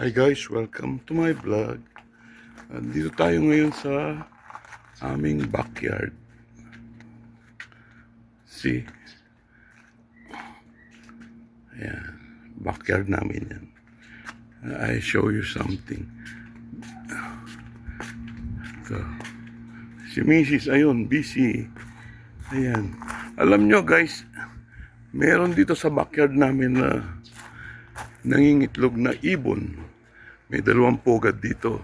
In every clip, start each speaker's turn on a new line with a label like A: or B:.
A: Hi guys, welcome to my vlog. Dito tayo ngayon sa aming backyard. See? Ayan, backyard namin yan. I show you something. So, si Mrs. ayun, busy. Ayan. Alam nyo guys, meron dito sa backyard namin na nangingitlog na ibon. May 2 pugad dito.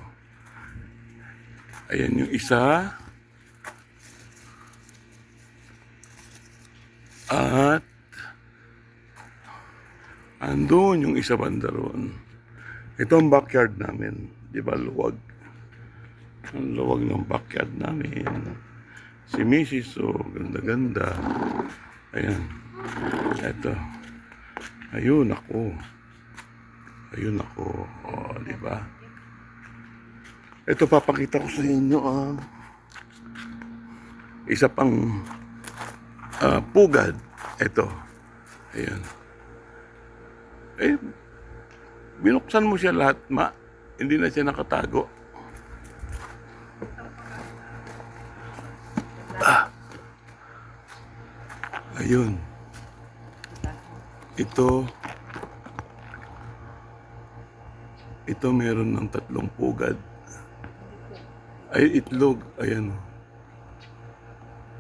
A: Ayan yung isa. At andun yung isa banda roon. Ito ang backyard namin. Di ba luwag? Ang luwag ng backyard namin. Si Mrs. Ganda-ganda. Ayan. Ito. Ayun ako. Ayun ako. O, di ba? Ito papakita ko sa inyo isa pang pugad. Ito. Ayan. Binuksan mo siya lahat, ma. Hindi na siya nakatago. Ayun. Ito meron ng 3 pugad. Ay, itlog. Ayan.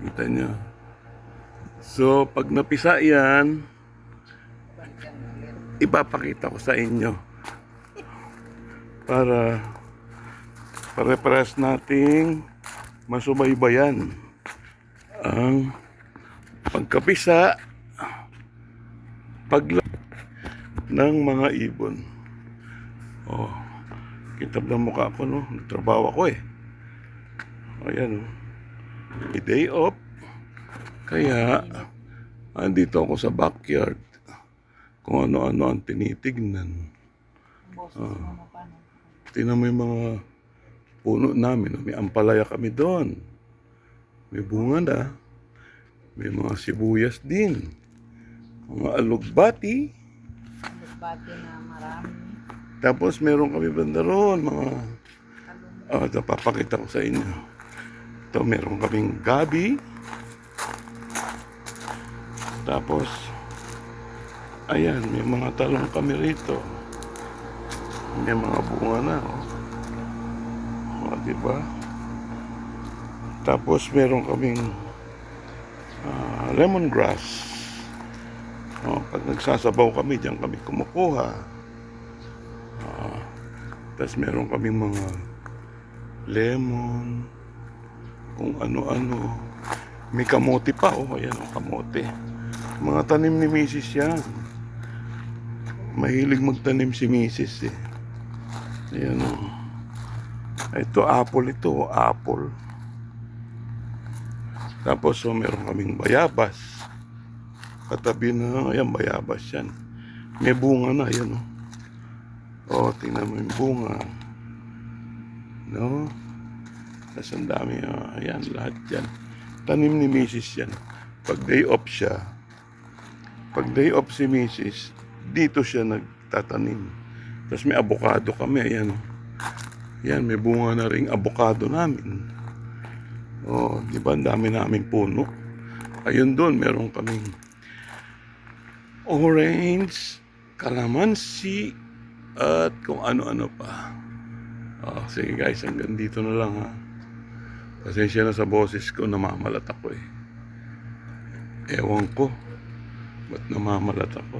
A: Kita niyo. So, pag napisa yan, ipapakita ko sa inyo. Para pare-pares nating masubaybayan ang pagkapisa ng mga ibon. Oh, kitab ng mukha ko, no? Nagtrabaho ako eh. Ayan, oh. May day off. Kaya, andito ako sa backyard. Kung ano-ano ang tinitignan. Tingnan mo yung mga puno namin. May ampalaya kami doon. May bunga na. May mga sibuyas din. Mga alugbati.
B: Alugbati na marami.
A: Tapos meron kami banda roon. Ito papakita ko sa inyo. Ito meron kaming gabi. Tapos ayan, may mga talong kami rito. May mga bunga na. Diba? Tapos meron kaming lemongrass. Pag nagsasabaw kami, diyan kami kumukuha. Tapos meron kaming mga lemon, kung ano-ano. May kamote pa, ayan ang kamote. Mga tanim ni Mrs. yan. Mahilig magtanim si Mrs. eh. Ayan o. Ito, apple. Tapos, meron kaming bayabas. Katabi na, ayan, bayabas yan. May bunga na, ayan o. Tingnan mo yung bunga. No? Tapos ang dami, ayan, lahat yan. Tanim ni Mrs. yan. Pag day off siya, pag day off si Mrs., dito siya nagtatanim. Tapos may avocado kami, ayan. Yan, may bunga na ring avocado namin. Di ba, ang dami namin puno. Ayun doon, meron kaming orange, calamansi, at kung ano-ano pa. Sige guys, hanggang dito na lang ha. Pasensya na sa boses ko, namamalat ako eh. Ewan ko, ba't namamalat ako?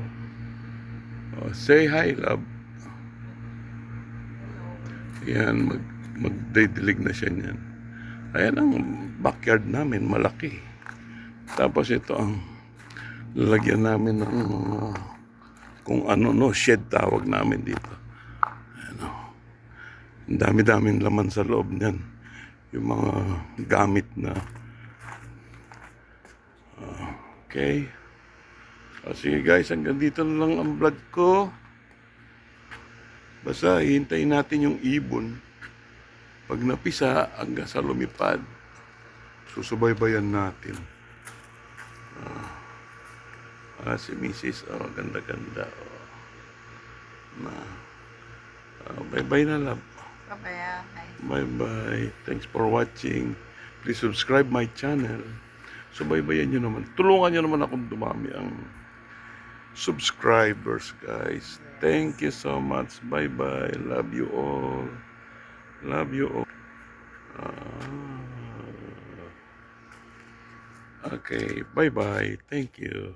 A: Say hi, love. Yan, magdidilig na siya niyan. Ayan ang backyard namin, malaki. Tapos ito ang lalagyan namin ng kung ano, shed tawag namin dito. Ayan o. Ang dami-daming laman sa loob niyan. Yung mga gamit na okay. Sige guys, hanggang dito na lang ang vlog ko. Basta hihintayin natin yung ibon. Pag napisa hanggang sa lumipad, susubaybayan natin. Si Mrs. Ganda-ganda. Bye-bye na love.
B: Papaya.
A: Bye-bye. Thanks for watching. Please subscribe my channel. So, bye-bye nyo naman. Tulungan nyo naman akong dumami ang subscribers, guys. Thank you so much. Bye-bye. Love you all. Love you all. Okay. Bye-bye. Thank you.